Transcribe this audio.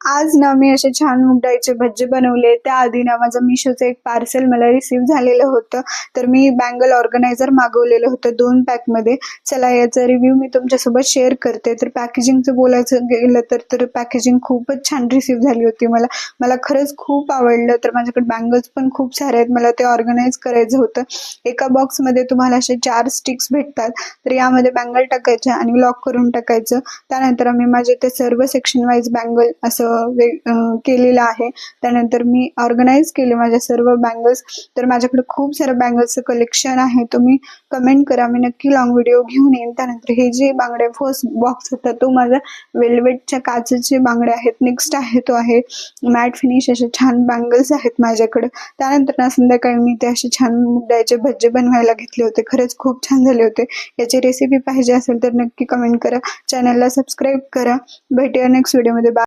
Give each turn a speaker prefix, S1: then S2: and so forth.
S1: आज ना मी असे छान मूग डाळीचे भज्जे बनवले. त्याआधी ना माझं Mishoचं एक पार्सल मला रिसीव्ह झालेलं होतं. तर मी बँगल ऑर्गनायझर मागवलेलं होतं 2 पॅकमध्ये. चला याचा रिव्ह्यू मी तुमच्यासोबत शेअर करते. तर पॅकेजिंगचं बोलायचं गेलं तर पॅकेजिंग खूपच छान रिसीव्ह झाली होती मला. मला खरंच खूप आवडलं. तर माझ्याकडे बँगल्स पण खूप सारे आहेत. मला ते ऑर्गनाइज करायचं होतं. एका बॉक्समध्ये तुम्हाला असे 4 स्टिक्स भेटतात. तर यामध्ये बँगल टाकायच्या आणि लॉक करून टाकायचं. त्यानंतर आम्ही माझे ते सर्व सेक्शन वाईज बँगल असं केलेलं आहे. त्यानंतर मी ऑर्गनाइज केले माझ्या सर्व बँगल्स. तर माझ्याकडे खूप सारं बँगल्सचं कलेक्शन आहे. तुम्ही कमेंट करा, मी नक्की लाँग व्हिडिओ घेऊन येईन. त्यानंतर हे जे बांगड्या फर्स्ट बॉक्स होता तो माझा वेल्वेटच्या काचेचे बांगड्या आहेत. नेक्स्ट आहे तो आहे मॅट फिनिश असे छान बँगल्स आहेत माझ्याकडे. त्यानंतर ना संध्याकाळी मी ते असे छान मूग डाळीचे भज्जे बनवायला घेतले होते. खरंच खूप छान झाले होते. याची रेसिपी पाहिजे असेल तर नक्की कमेंट करा. चॅनलला सबस्क्राईब करा. भेटूया नेक्स्ट व्हिडिओमध्ये.